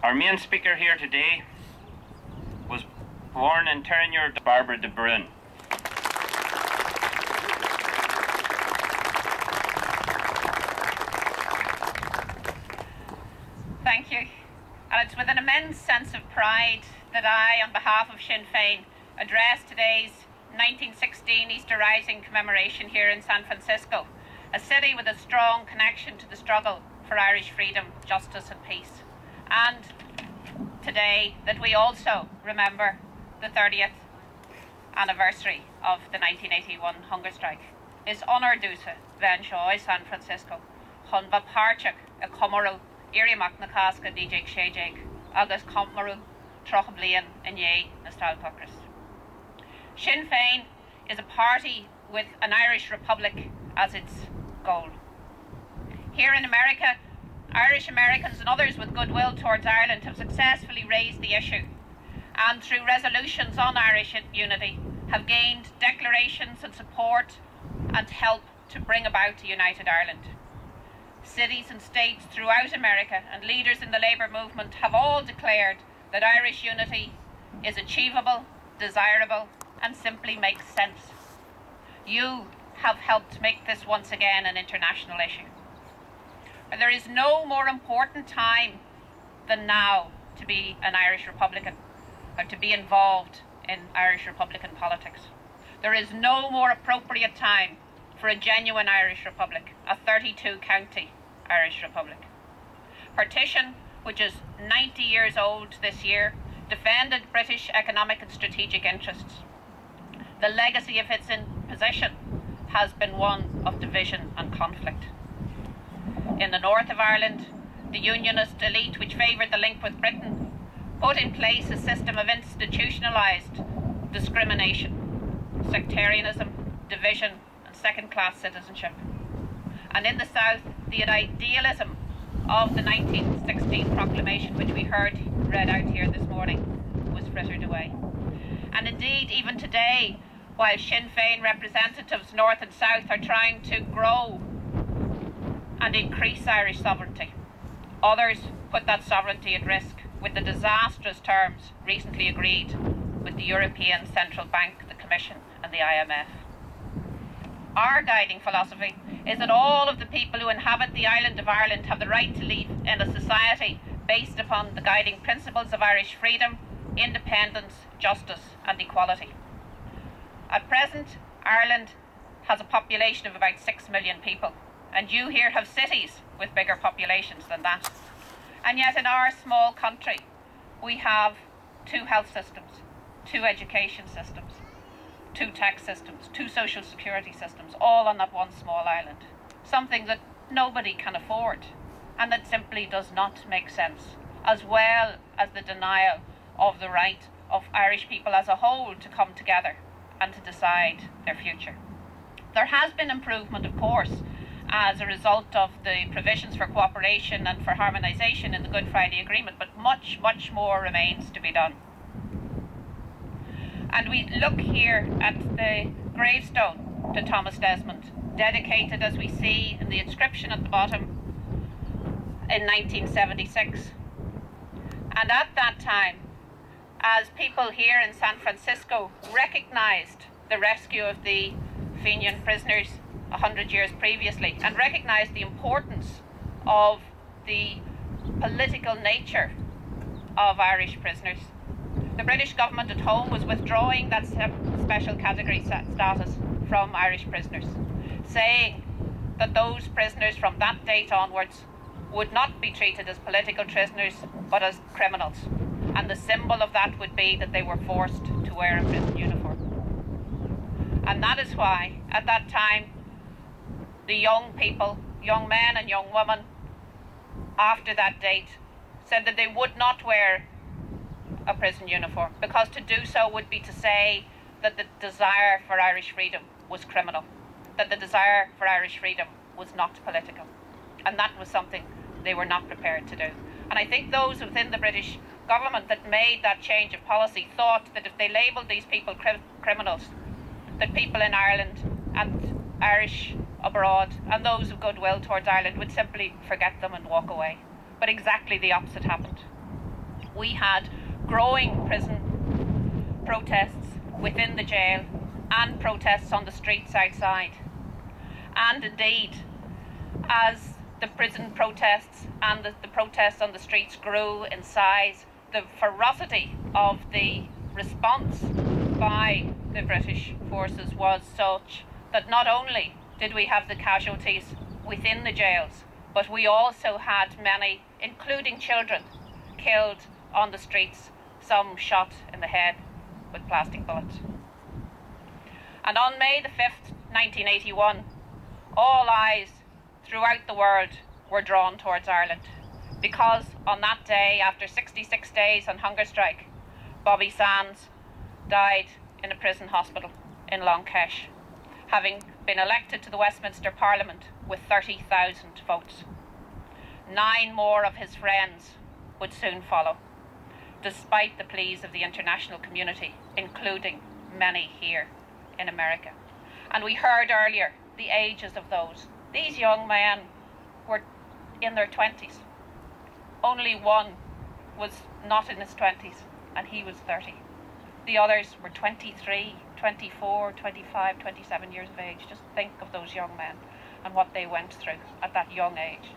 Our main speaker here today was born in Terenure, Barbara DeBruin. Thank you. And it's with an immense sense of pride that I, on behalf of Sinn Féin, address today's 1916 Easter Rising commemoration here in San Francisco, a city with a strong connection to the struggle for Irish freedom, justice and peace. And today that we also remember the 30th anniversary of the 1981 hunger strike. Is honor dúsa bhean seo San Francisco, chun ba páirteach a comarú Iriamach na casca díjeig séideig agus comarú troch blian inné na Stálpachras. Sinn Féin is a party with an Irish Republic as its goal. Here in America, Irish Americans and others with goodwill towards Ireland have successfully raised the issue, and through resolutions on Irish unity have gained declarations and support and help to bring about a united Ireland. Cities and states throughout America and leaders in the labour movement have all declared that Irish unity is achievable, desirable and simply makes sense. You have helped make this once again an international issue. There is no more important time than now to be an Irish Republican or to be involved in Irish Republican politics. There is no more appropriate time for a genuine Irish Republic, a 32-county Irish Republic. Partition, which is 90 years old this year, defended British economic and strategic interests. The legacy of its imposition has been one of division and conflict. In the north of Ireland, the Unionist elite, which favoured the link with Britain, put in place a system of institutionalised discrimination, sectarianism, division and second-class citizenship. And in the south, the idealism of the 1916 proclamation, which we heard read out here this morning, was frittered away. And indeed, even today, while Sinn Féin representatives north and south are trying to grow and increase Irish sovereignty, others put that sovereignty at risk with the disastrous terms recently agreed with the European Central Bank, the Commission and the IMF. Our guiding philosophy is that all of the people who inhabit the island of Ireland have the right to live in a society based upon the guiding principles of Irish freedom, independence, justice and equality. At present, Ireland has a population of about 6 million people, and you here have cities with bigger populations than that. And yet in our small country, we have 2 health systems, 2 education systems, 2 tax systems, 2 social security systems, all on that one small island. Something that nobody can afford and that simply does not make sense, as well as the denial of the right of Irish people as a whole to come together and to decide their future. There has been improvement, of course, as a result of the provisions for cooperation and for harmonisation in the Good Friday Agreement, but much, much more remains to be done. And we look here at the gravestone to Thomas Desmond, dedicated, as we see in the inscription at the bottom, in 1976. And at that time, as people here in San Francisco recognised the rescue of the Fenian prisoners 100 years previously and recognised the importance of the political nature of Irish prisoners, the British government at home was withdrawing that special category status from Irish prisoners, saying that those prisoners from that date onwards would not be treated as political prisoners but as criminals. And the symbol of that would be that they were forced to wear a prison uniform. And that is why, at that time, the young people, young men and young women, after that date, said that they would not wear a prison uniform, because to do so would be to say that the desire for Irish freedom was criminal, that the desire for Irish freedom was not political. And that was something they were not prepared to do. And I think those within the British government that made that change of policy thought that if they labelled these people criminals, that people in Ireland and Irish abroad and those of goodwill towards Ireland would simply forget them and walk away. But exactly the opposite happened. We had growing prison protests within the jail and protests on the streets outside. And indeed, as the prison protests and the protests on the streets grew in size, the ferocity of the response by the British forces was such that not only did we have the casualties within the jails, but we also had many, including children, killed on the streets, some shot in the head with plastic bullets. And on May the 5th, 1981, all eyes throughout the world were drawn towards Ireland, because on that day, after 66 days on hunger strike, Bobby Sands died in a prison hospital in Long Kesh, having been elected to the Westminster Parliament with 30,000 votes. 9 more of his friends would soon follow, despite the pleas of the international community, including many here in America. And we heard earlier the ages of those. These young men were in their 20s. Only one was not in his 20s, and he was 30. The others were 23, 24, 25, 27 years of age. Just think of those young men and what they went through at that young age.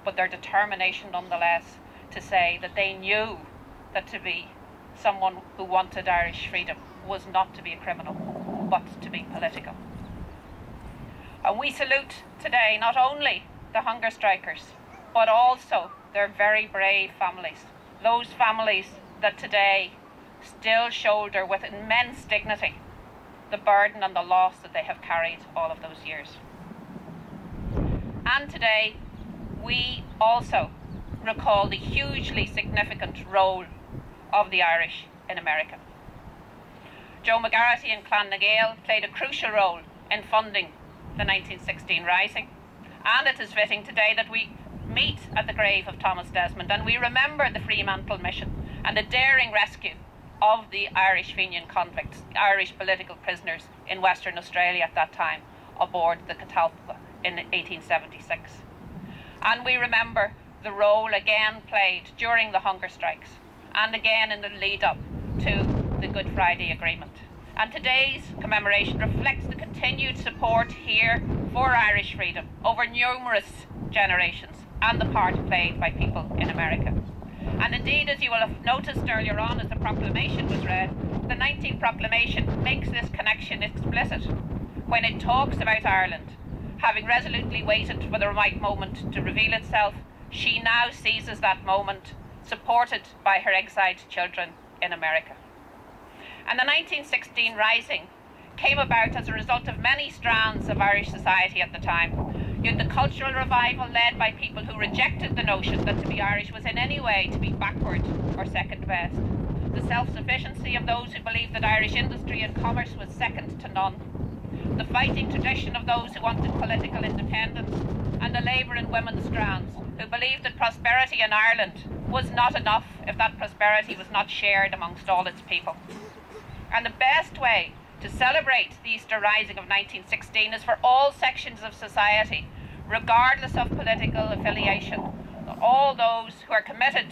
But their determination nonetheless to say that they knew that to be someone who wanted Irish freedom was not to be a criminal, but to be political. And we salute today not only the hunger strikers, but also their very brave families. Those families that today still shoulder with immense dignity the burden and the loss that they have carried all of those years. And today we also recall the hugely significant role of the Irish in America. Joe McGarrity and Clan na Gael played a crucial role in funding the 1916 Rising, and it is fitting today that we meet at the grave of Thomas Desmond and we remember the Fremantle mission and the daring rescue of the Irish Fenian convicts, Irish political prisoners in Western Australia at that time, aboard the Catalpa in 1876. And we remember the role again played during the hunger strikes and again in the lead up to the Good Friday Agreement. And today's commemoration reflects the continued support here for Irish freedom over numerous generations and the part played by people in America. And indeed, as you will have noticed earlier on as the proclamation was read, the 19th proclamation makes this connection explicit when it talks about Ireland. Having resolutely waited for the right moment to reveal itself, she now seizes that moment, supported by her exiled children in America. And the 1916 Rising came about as a result of many strands of Irish society at the time. You had the cultural revival led by people who rejected the notion that to be Irish was in any way to be backward or second best. The self-sufficiency of those who believed that Irish industry and commerce was second to none. The fighting tradition of those who wanted political independence, and the labour and women's strands who believed that prosperity in Ireland was not enough if that prosperity was not shared amongst all its people. And the best way to celebrate the Easter Rising of 1916 is for all sections of society, regardless of political affiliation, all those who are committed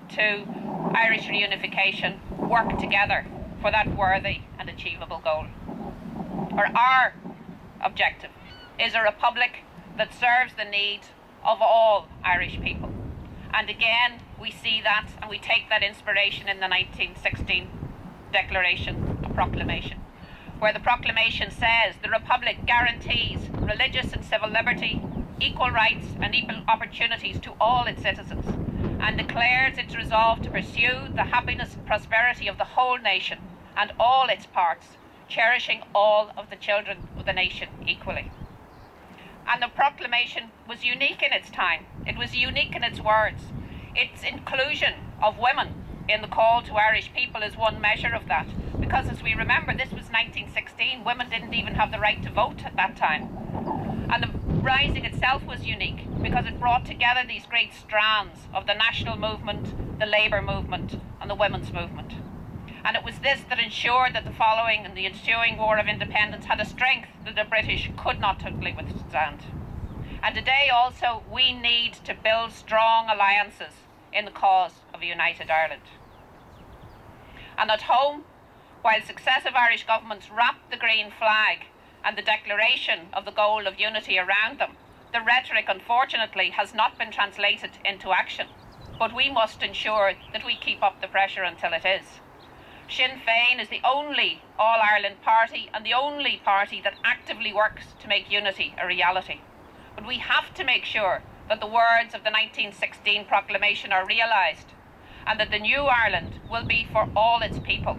to Irish reunification work together for that worthy and achievable goal. Our objective is a republic that serves the needs of all Irish people. And again, we see that and we take that inspiration in the 1916 Declaration, a proclamation, where the proclamation says the Republic guarantees religious and civil liberty, equal rights and equal opportunities to all its citizens, and declares its resolve to pursue the happiness and prosperity of the whole nation and all its parts, cherishing all of the children of the nation equally. And the proclamation was unique in its time. It was unique in its words. Its inclusion of women in the call to Irish people is one measure of that, because as we remember, this was 1916. Women didn't even have the right to vote at that time. And the Rising itself was unique because it brought together these great strands of the national movement, the labour movement and the women's movement. And it was this that ensured that the following and the ensuing War of Independence had a strength that the British could not totally withstand. And today also we need to build strong alliances in the cause of a united Ireland. And at home, while successive Irish governments wrapped the green flag and the declaration of the goal of unity around them, the rhetoric, unfortunately, has not been translated into action. But we must ensure that we keep up the pressure until it is. Sinn Féin is the only All-Ireland party and the only party that actively works to make unity a reality. But we have to make sure that the words of the 1916 proclamation are realised and that the new Ireland will be for all its people.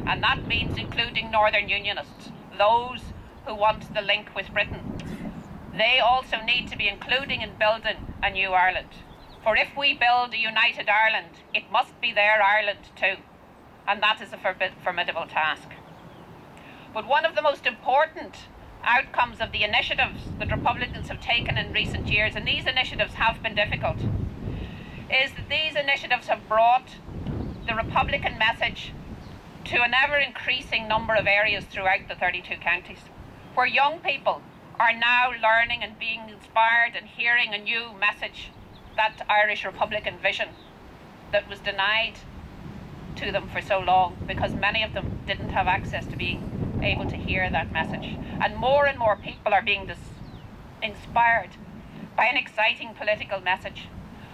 And that means including Northern Unionists, those who want the link with Britain. They also need to be including in building a new Ireland. For if we build a united Ireland, it must be their Ireland too. And that is a formidable task. But one of the most important outcomes of the initiatives that Republicans have taken in recent years, and these initiatives have been difficult, is that these initiatives have brought the Republican message to an ever-increasing number of areas throughout the 32 counties, where young people are now learning and being inspired and hearing a new message, that Irish Republican vision that was denied to them for so long because many of them didn't have access to being able to hear that message. And more people are being inspired by an exciting political message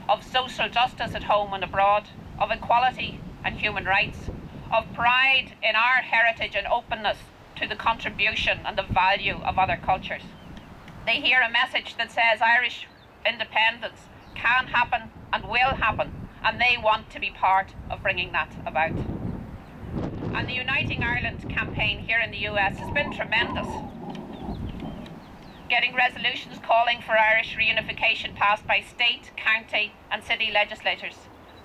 of social justice at home and abroad, of equality and human rights, of pride in our heritage and openness to the contribution and the value of other cultures. They hear a message that says Irish independence can happen and will happen, and they want to be part of bringing that about. And the Uniting Ireland campaign here in the US has been tremendous, getting resolutions calling for Irish reunification passed by state, county and city legislators,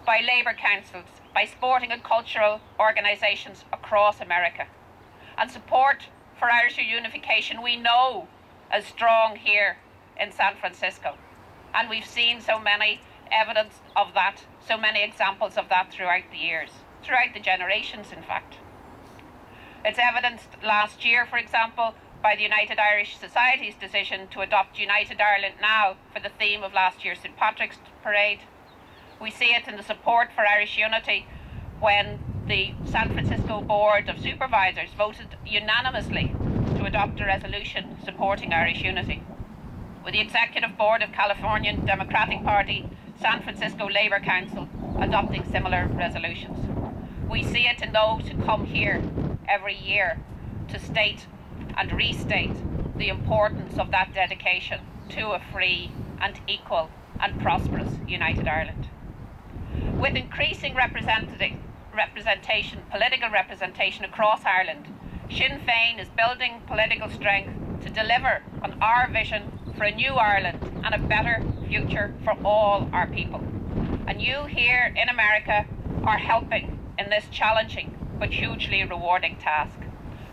by labour councils, by sporting and cultural organisations across America. And support for Irish reunification we know is strong here in San Francisco. And we've seen so many evidence of that, so many examples of that throughout the years, throughout the generations in fact. It's evidenced last year, for example, by the United Irish Society's decision to adopt United Ireland Now for the theme of last year's St. Patrick's Parade. We see it in the support for Irish unity when the San Francisco Board of Supervisors voted unanimously to adopt a resolution supporting Irish unity, with the Executive Board of Californian Democratic Party, San Francisco Labour Council adopting similar resolutions. We see it in those who come here every year to state and restate the importance of that dedication to a free and equal and prosperous United Ireland. With increasing political representation across Ireland, Sinn Féin is building political strength to deliver on our vision for a new Ireland and a better future for all our people. And you here in America are helping in this challenging but hugely rewarding task.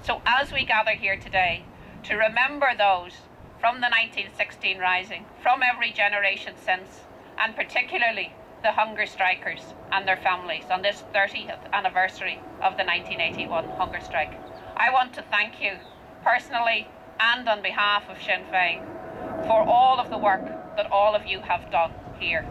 So as we gather here today to remember those from the 1916 Rising, from every generation since, and particularly the hunger strikers and their families on this 30th anniversary of the 1981 hunger strike, I want to thank you personally and on behalf of Sinn Féin for all of the work that all of you have done here.